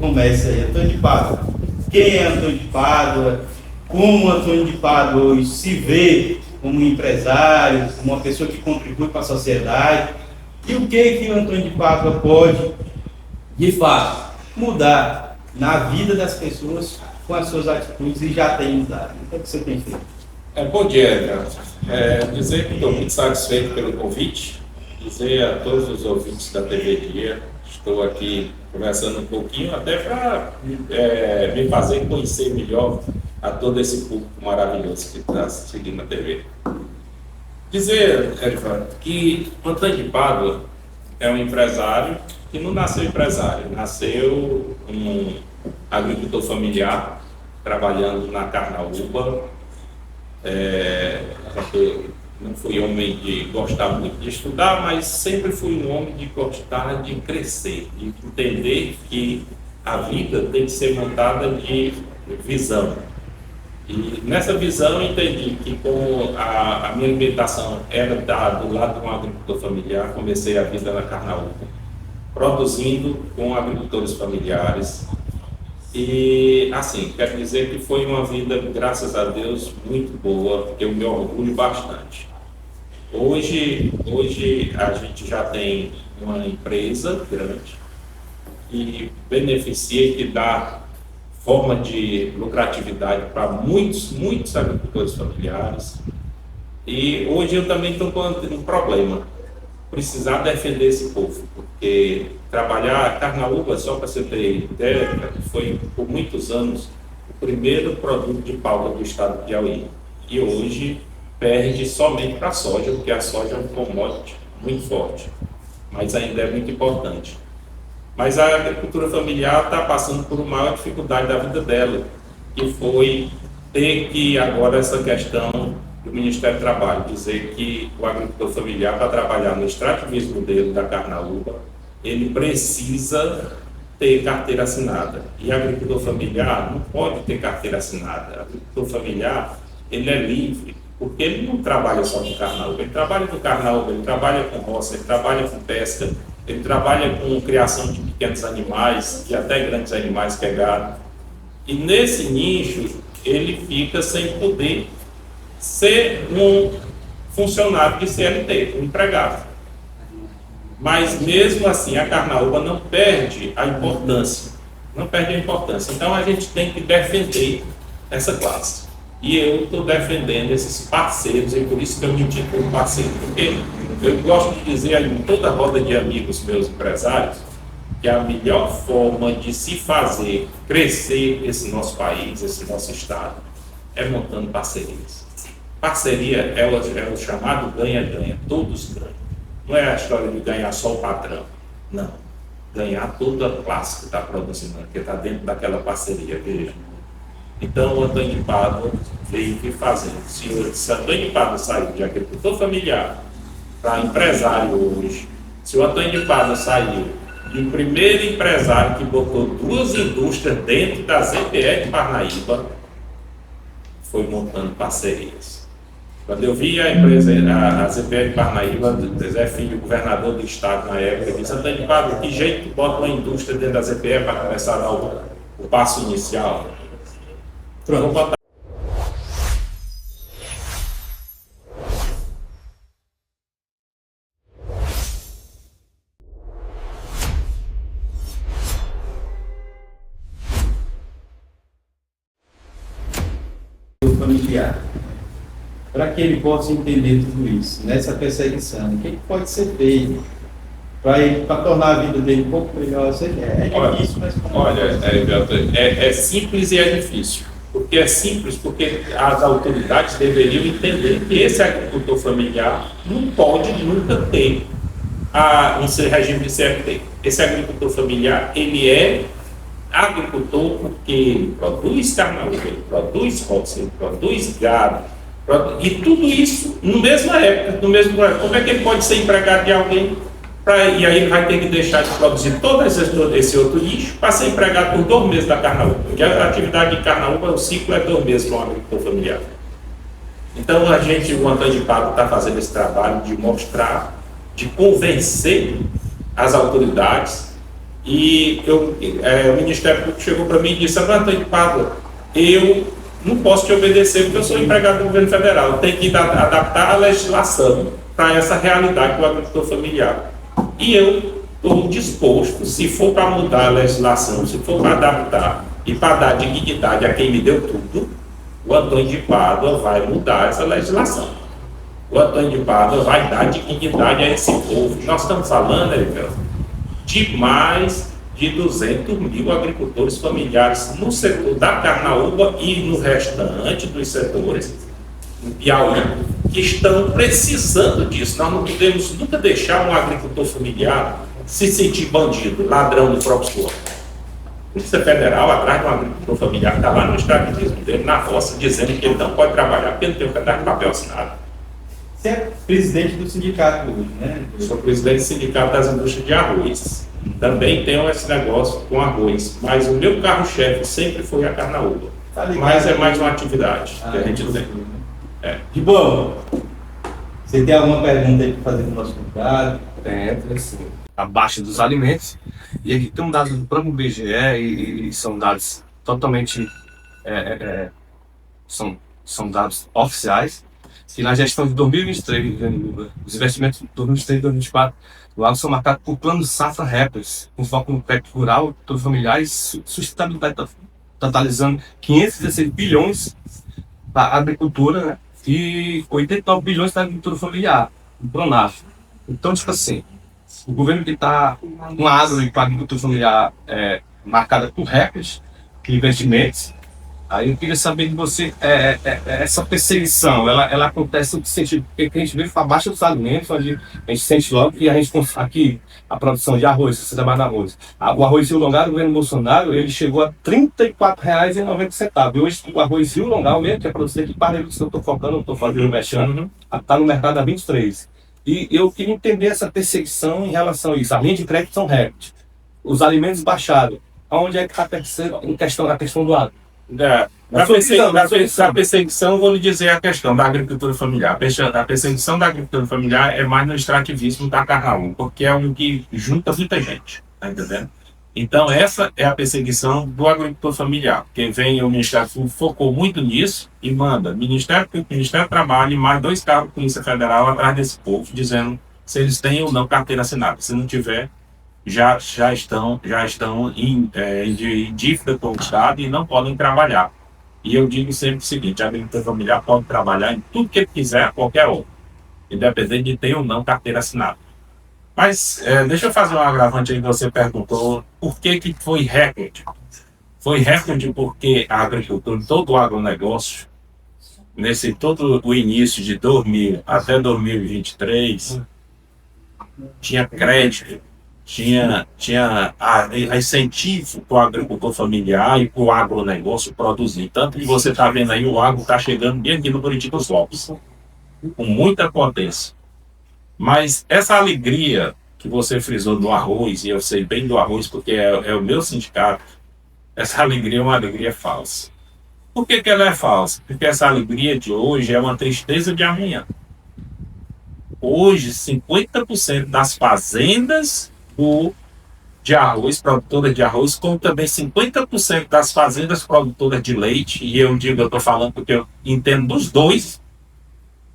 comece aí. Antônio de Pádua. Quem é Antônio de Pádua? Como Antônio de Pádua hoje se vê como um empresário, como uma pessoa que contribui para a sociedade? E o que o Antônio de Pádua pode, de fato, mudar na vida das pessoas com as suas atitudes e já tem mudado? O que você tem feito? Bom dia, Edgar. Dizer que estou muito satisfeito pelo convite, dizer a todos os ouvintes da TV Dia, estou aqui conversando um pouquinho até para me fazer conhecer melhor a todo esse público maravilhoso que está seguindo a TV. Dizer, Edgar, que Antônio de Pádua é um empresário que não nasceu empresário, nasceu um agricultor familiar, trabalhando na Carnaúba. Não fui homem de gostar muito de estudar, mas sempre fui um homem de gostar de crescer, de entender que a vida tem que ser montada de visão. E nessa visão eu entendi que com a minha alimentação era do lado de um agricultor familiar, comecei a vida na Carnaúba, produzindo com agricultores familiares. E assim, quero dizer que foi uma vida, graças a Deus, muito boa, eu me orgulho bastante. Hoje a gente já tem uma empresa grande que beneficia e que dá forma de lucratividade para muitos agricultores familiares. E hoje eu também estou com um problema, precisar defender esse povo, porque trabalhar Carnaúba, só para você ter ideia, foi por muitos anos o primeiro produto de pauta do estado do Piauí. E hoje perde somente para a soja, porque a soja é um commodity muito forte, mas ainda é muito importante. Mas a agricultura familiar está passando por uma maior dificuldade da vida dela, que foi ter que agora essa questão do Ministério do Trabalho, dizer que o agricultor familiar, para trabalhar no extrativismo dele da Carnaúba, ele precisa ter carteira assinada. E agricultor familiar não pode ter carteira assinada. Agricultor familiar, ele é livre, porque ele não trabalha só no Carnaúba. Ele trabalha no Carnaúba, ele trabalha com roça, ele trabalha com pesca, ele trabalha com criação de pequenos animais e até grandes animais, que é gado. E nesse nicho, ele fica sem poder ser um funcionário de CLT, um empregado. Mas mesmo assim, a Carnaúba não perde a importância. Não perde a importância. Então a gente tem que defender essa classe. E eu estou defendendo esses parceiros, e por isso que eu me intitulo parceiro. Porque eu gosto de dizer em toda roda de amigos meus empresários que a melhor forma de se fazer crescer esse nosso país, esse nosso estado, é montando parcerias. Parceria é o chamado ganha-ganha, todos ganham. Não é a história de ganhar só o patrão, não. Ganhar toda a classe que está produzindo, que está dentro daquela parceria, veja. Então o Antônio de Pádua veio aqui fazendo. Se o Antônio de Pádua saiu de agricultor familiar para empresário hoje, se o Antônio de Pádua saiu de um primeiro empresário que botou 2 indústrias dentro da ZPE de Parnaíba, foi montando parcerias. Quando eu vi a empresa, a ZPE de Parnaíba, Zé Filho, governador do estado na época, disse: Antônio de Pádua, que jeito que bota uma indústria dentro da ZPE para começar a dar o passo inicial? Pronto, vou botar. Familiar, para que ele possa entender tudo isso, nessa perseguição, o que pode ser feito para tornar a vida dele um pouco melhor? É difícil, mas... Olha, é simples e é difícil. Porque é simples, porque as autoridades deveriam entender que esse agricultor familiar não pode nunca ter um regime de CLT. Esse agricultor familiar, ele é agricultor porque ele produz carnaúba, ele produz roça, ele produz gado, e tudo isso no mesma época, no mesmo projeto. Como é que ele pode ser empregado de alguém? E aí ele vai ter que deixar de produzir todo esse outro lixo para ser empregado por 2 meses da carnaúba, porque a atividade de carnaúba, o ciclo é 2 meses para um agricultor familiar. Então o Antônio de Pádua está fazendo esse trabalho de mostrar, de convencer as autoridades E o Ministério Público chegou para mim e disse: Antônio de Pádua, eu não posso te obedecer porque eu sou empregado do governo federal. Eu tenho que adaptar a legislação para essa realidade do agricultor familiar. E eu estou disposto, se for para mudar a legislação, se for para adaptar e para dar dignidade a quem me deu tudo, o Antônio de Pádua vai mudar essa legislação. O Antônio de Pádua vai dar dignidade a esse povo. Nós estamos falando, Erika, de mais de 200 mil agricultores familiares no setor da carnaúba e no restante dos setores, no Piauí, que estão precisando disso. Nós não podemos nunca deixar um agricultor familiar se sentir bandido, ladrão do próprio suor. A Polícia Federal, atrás de um agricultor familiar, está lá no extrativismo dele, na roça, dizendo que ele não pode trabalhar porque ele tem um pedaço de papel assinado. Você é presidente do sindicato hoje, né? Eu sou presidente do Sindicato das Indústrias de Arroz. Também tenho esse negócio com arroz, mas o meu carro-chefe sempre foi a carnaúba. Tá ligado, mas é mais uma atividade que a gente tem. De bom, você tem alguma pergunta aí para fazer com o nosso convidado? Tem sim. A baixa dos alimentos. E aqui tem um dado do próprio IBGE e são dados totalmente são dados oficiais, que na gestão de 2023, os investimentos de 2023 e 2024 do agro são marcados por planos safra récordes, com foco no crédito rural, todo familiar e sustentabilidade, totalizando 516 bilhões para a agricultura, né? E 89 bilhões para a agricultura familiar, o Pronaf. Então, tipo assim, o governo que está com a agro e com a agricultura familiar marcada por recordes de investimentos. Aí eu queria saber de você, essa perseguição, ela acontece no sentido, porque a gente vê a baixa dos alimentos, onde a gente sente logo que a gente aqui, a produção de arroz, se você trabalha no arroz, o arroz Rio Longar, o governo Bolsonaro, ele chegou a R$ 34,90. E hoje o arroz Rio Longar, mesmo, que é produzido aqui, para ele, que eu estou focando, não estou fazendo mexendo, está no mercado a 23. E eu queria entender essa perseguição em relação a isso. A linha de crédito são recordes, os alimentos baixados, onde é que está a questão do agro? Da perseguição, vou lhe dizer a questão da agricultura familiar. A perseguição da agricultura familiar é mais no extrativismo da carnaúba, porque é um que junta muita gente, tá entendendo? Então, essa é a perseguição do agricultor familiar, porque vem o Ministério Público, focou muito nisso e manda Ministério do Trabalho e mais 2 cargos da Polícia Federal atrás desse povo, dizendo se eles têm ou não carteira assinada. Se não tiver, já estão em dívida com o Estado e não podem trabalhar. E eu digo sempre o seguinte: a agricultura familiar pode trabalhar em tudo que ele quiser, a qualquer hora, independente de ter ou não carteira assinada. Mas deixa eu fazer um agravante aí que você perguntou, por que foi recorde? Foi recorde porque a agricultura, todo o agronegócio, nesse todo o início de 2000 até 2023, tinha crédito, tinha incentivo para o agricultor familiar e para o agronegócio produzir. Tanto que você está vendo aí, o agro está chegando bem aqui no Buriti dos Lopes, com muita potência. Mas essa alegria que você frisou no arroz, e eu sei bem do arroz porque é o meu sindicato, essa alegria é uma alegria falsa. Por que ela é falsa? Porque essa alegria de hoje é uma tristeza de amanhã. Hoje, 50% das fazendas de arroz, produtoras de arroz, como também 50% das fazendas produtoras de leite, e eu estou falando porque eu entendo dos dois,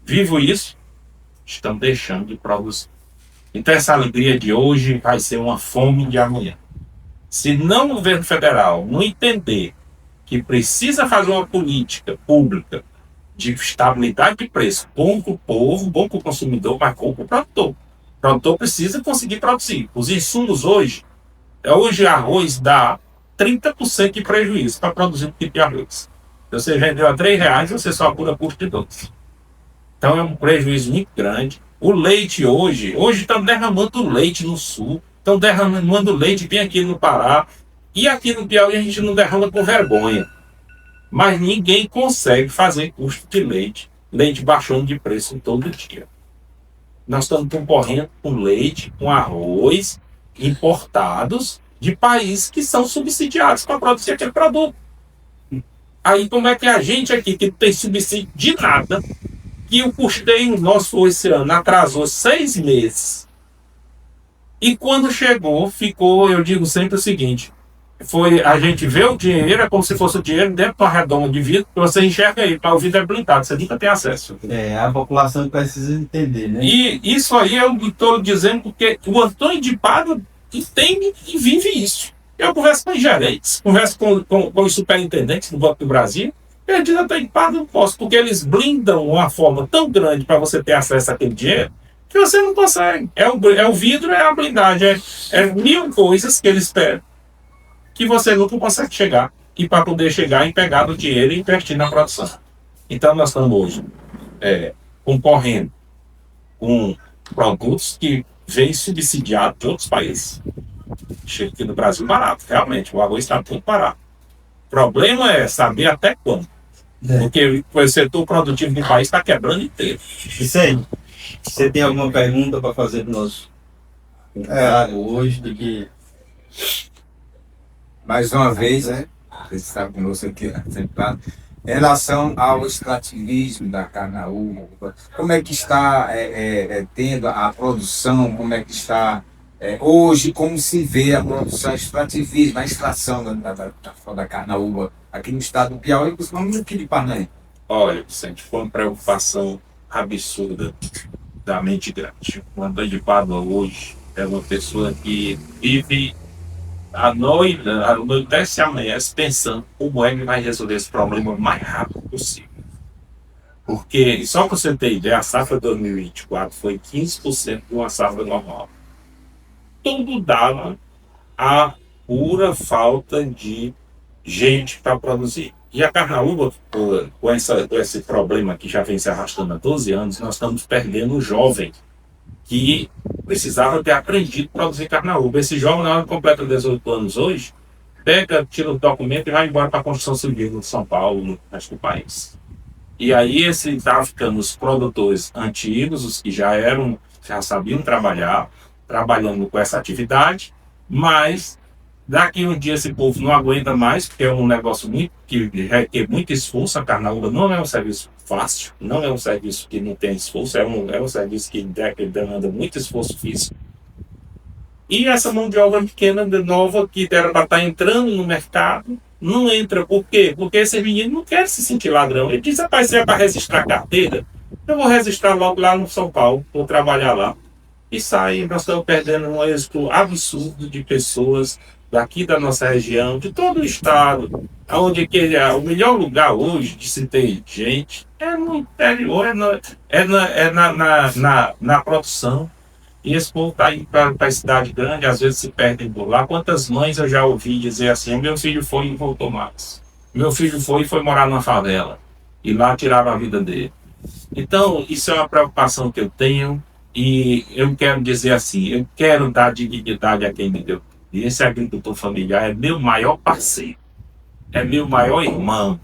vivo isso, estão deixando de produzir. Então essa alegria de hoje vai ser uma fome de amanhã. Se não o governo federal não entender que precisa fazer uma política pública de estabilidade de preço, bom para o povo, bom para o consumidor, mas bom para o produtor. O produtor precisa conseguir produzir. Os insumos hoje arroz dá 30% de prejuízo para produzir um tipo de arroz. Se você vendeu a R$3, você só apura custo de 12. Então é um prejuízo muito grande. O leite hoje estão derramando leite no sul, estão derramando leite bem aqui no Pará, e aqui no Piauí a gente não derrama com vergonha. Mas ninguém consegue fazer custo de leite baixando de preço todo dia. Nós estamos concorrendo com leite, com arroz, importados de países que são subsidiados para produzir aquele produto. Aí como é que a gente aqui, que não tem subsídio de nada, que o custeio nosso esse ano atrasou 6 meses, E quando chegou, ficou, eu digo sempre o seguinte, a gente vê o dinheiro, é como se fosse o dinheiro dentro de uma redoma de vidro, que você enxerga ele, para o vidro é blindado, você nunca tem acesso. A população precisa entender, né? E isso aí eu estou dizendo porque o Antônio de Pádua entende e vive isso. Eu converso com os gerentes, converso com os superintendentes do Banco do Brasil, e eu digo, Antônio de Pádua não posso, porque eles blindam uma forma tão grande para você ter acesso àquele dinheiro, que você não consegue. É o vidro, é a blindagem, é mil coisas que eles esperam, que você nunca consegue chegar, e para poder chegar e pegar o dinheiro e investir na produção. Então nós estamos hoje concorrendo com produtos que vêm subsidiados de outros países. Chega aqui no Brasil barato, realmente, o arroz está tudo barato. O problema é saber até quando. Porque o setor produtivo do país está quebrando inteiro. Isso aí. Você tem alguma pergunta para fazer do nosso hoje? De que... Mais uma vez, você está conosco aqui sentado. Em relação ao extrativismo da carnaúba, como é que está tendo a produção, como é que está hoje, como se vê a produção, extrativismo, a extração da carnaúba aqui no estado do Piauí, principalmente aqui de Parnaíba? Olha, Vicente, foi uma preocupação absurda da mente grande. O Antônio de Pádua hoje é uma pessoa que vive a noite se amanhece pensando como é que vai resolver esse problema o mais rápido possível. Porque, só para você ter ideia, a safra 2024 foi 15% de uma safra normal. Tudo dava a pura falta de gente para produzir. E a carnaúba, com esse problema que já vem se arrastando há 12 anos, nós estamos perdendo o jovem que precisava ter aprendido a produzir carnaúba. Esse jovem, na hora que completa 18 anos hoje, tira o documento e vai embora para a construção civil no São Paulo, no resto do país. E aí está ficando os produtores antigos, os que já sabiam trabalhar, trabalhando com essa atividade, mas daqui um dia esse povo não aguenta mais, porque é um negócio que requer muito esforço. A carnaúba não é um serviço fácil, não é um serviço que não tem esforço, é um serviço que demanda muito esforço físico. E essa mão de obra pequena, nova, que era para estar entrando no mercado, não entra. Por quê? Porque esse menino não quer se sentir ladrão. Ele diz, rapaz, se é para registrar carteira, eu vou registrar logo lá no São Paulo, vou trabalhar lá. E sai, nós estamos perdendo um êxito absurdo de pessoas daqui da nossa região, de todo o estado, onde o melhor lugar hoje de se ter gente é no interior, na produção. E esse povo está indo para a cidade grande, às vezes se perdem por lá. Quantas mães eu já ouvi dizer assim, meu filho foi e não voltou mais. Meu filho foi e foi morar numa favela. E lá tiraram a vida dele. Então, isso é uma preocupação que eu tenho. E eu quero dizer assim, eu quero dar dignidade a quem me deu. E esse agricultor familiar é meu maior parceiro, é meu maior irmão.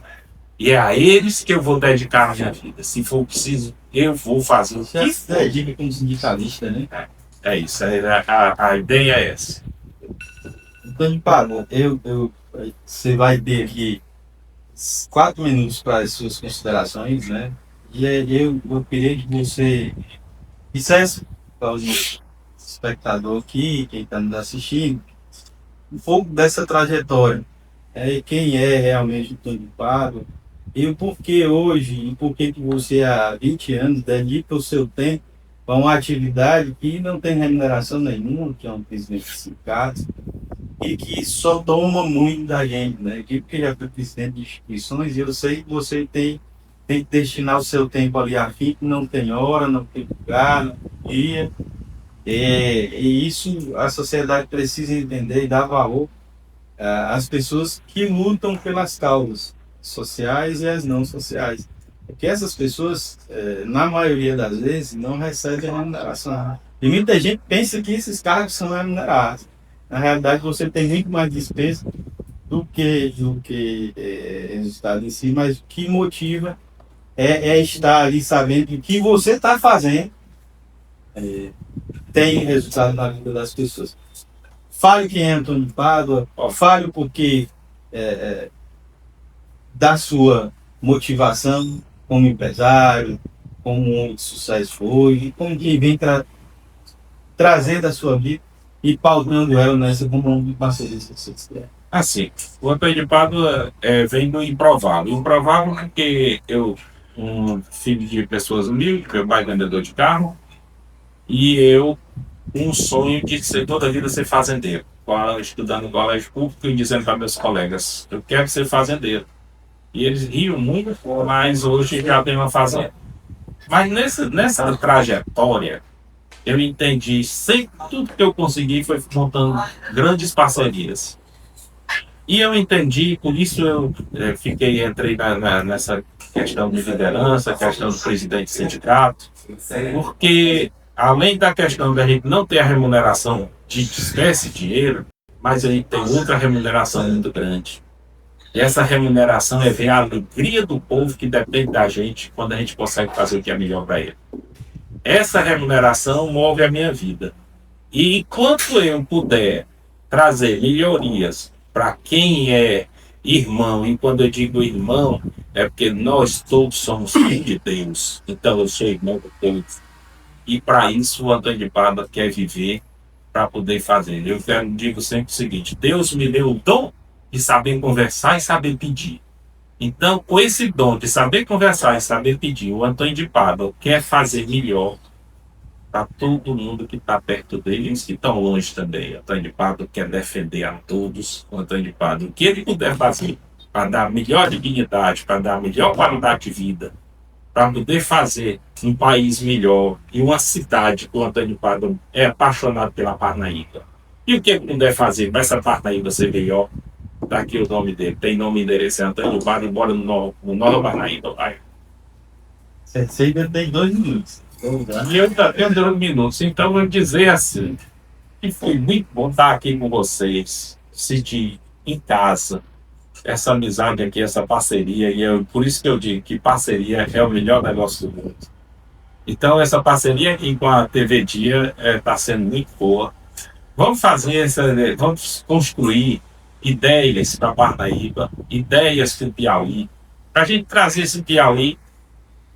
E é a eles que eu vou dedicar a minha vida. Se for preciso, eu vou fazer o que Você for. dedica como sindicalista, né? É isso, a ideia é essa. Antônio de Pádua, você vai ter aqui 4 minutos para as suas considerações, né? E eu queria que você dissesse para os espectadores aqui, quem está nos assistindo, um pouco dessa trajetória. Quem é realmente o Antônio de Pádua e o porquê hoje, e porquê que você há 20 anos dedica o seu tempo para uma atividade que não tem remuneração nenhuma, que é um presidente de sindicato, e que só toma muito da gente, né? Porque ele é presidente de instituições e eu sei que você tem que destinar o seu tempo ali a fim, que não tem hora, não tem lugar, não tem dia. E isso a sociedade precisa entender e dar valor às pessoas que lutam pelas causas sociais e as não sociais. Porque essas pessoas, na maioria das vezes, não recebem remuneração. E muita gente pensa que esses cargos são remunerados. Na realidade, você tem muito mais despesa do que resultado em si, mas o que motiva é estar ali sabendo que o que você está fazendo tem resultado na vida das pessoas. Fale quem é Antônio de Pádua, fale o porquê da sua motivação como empresário, como um homem de sucesso hoje, como quem vem trazer da sua vida e pautando ela nessa como um parceria se você quiser. Assim, o Antônio de Pádua vem do improvável. Improvável porque eu, um filho de pessoas humildes, meu pai é vendedor de carro, e eu, um sonho de ser toda a vida ser fazendeiro. Estudando no colégio público e dizendo para meus colegas, eu quero ser fazendeiro. E eles riam muito, mas hoje já tenho uma fazenda. Mas nessa trajetória, eu entendi, sempre tudo que eu consegui foi montando grandes parcerias. E eu entendi, por isso eu entrei nessa questão de liderança, questão do presidente do sindicato, porque além da questão da gente não ter a remuneração de espécie dinheiro, mas a gente tem outra remuneração muito grande. E essa remuneração é ver a alegria do povo que depende da gente quando a gente consegue fazer o que é melhor para ele. Essa remuneração move a minha vida. E enquanto eu puder trazer melhorias para quem é irmão, e quando eu digo irmão, é porque nós todos somos filhos de Deus. Então eu sou irmão de todos. E para isso o Antônio de Pádua quer viver para poder fazer. Digo sempre o seguinte: Deus me deu o dom de saber conversar e saber pedir. Então, com esse dom de saber conversar e saber pedir, o Antônio de Pádua quer fazer melhor para todo mundo que está perto dele e os que estão longe também. O Antônio de Pádua quer defender a todos. O Antônio de Pádua, o que ele puder fazer para dar melhor dignidade, para dar melhor qualidade de vida, para poder fazer um país melhor e uma cidade que o Antônio de Pádua é apaixonado pela Parnaíba. E o que ele puder fazer para essa Parnaíba ser melhor, está aqui o nome dele. Tem nome e endereço, é Antônio de Pádua, embora no Nova Parnaíba. Você ainda tem 2 minutos. E eu ainda tenho 2 minutos, então eu vou dizer assim, que foi muito bom estar aqui com vocês, sentir em casa essa amizade aqui, essa parceria, e por isso que eu digo que parceria é o melhor negócio do mundo. Então essa parceria aqui com a TV Dia está sendo muito boa. Vamos vamos construir ideias para Parnaíba, ideias para o Piauí, para a gente trazer esse Piauí,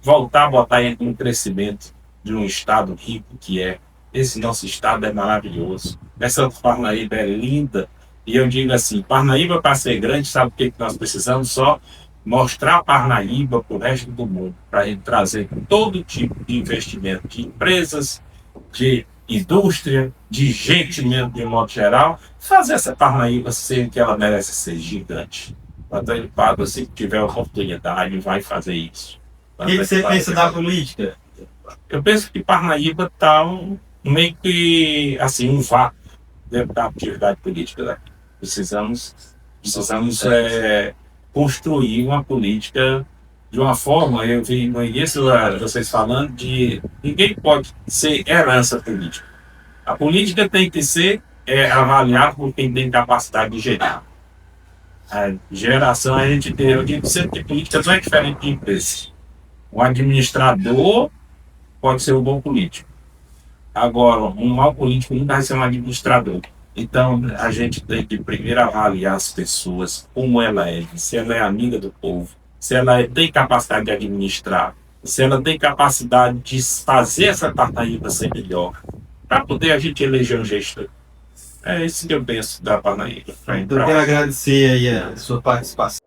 voltar a botar ele em crescimento de um estado rico que é. Esse nosso estado é maravilhoso. Essa Parnaíba é linda. E eu digo assim, Parnaíba, para ser grande, sabe o que nós precisamos? Só mostrar Parnaíba para o resto do mundo, para a gente trazer todo tipo de investimento, de empresas, de indústria, de gente mesmo, de modo geral, fazer essa Parnaíba ser o que ela merece ser, gigante. O Antônio de Pádua, se tiver oportunidade, vai fazer isso. O que você pensa da política? Eu penso que Parnaíba está meio que assim, um vácuo dentro da atividade política daqui. Precisamos construir uma política de uma forma, eu vi no início vocês falando de ninguém pode ser herança política. A política tem que ser avaliada por quem tem capacidade de gerar. A geração, a gente tem, eu digo sempre que política não é diferente de empresa. Um administrador pode ser um bom político. Agora, um mau político nunca vai ser um administrador. Então, a gente tem que primeiro avaliar as pessoas, como ela é, se ela é amiga do povo, se ela tem capacidade de administrar, se ela tem capacidade de fazer essa Parnaíba ser melhor, para poder a gente eleger um gestor. É isso que eu penso da Parnaíba. Eu quero agradecer aí a sua participação.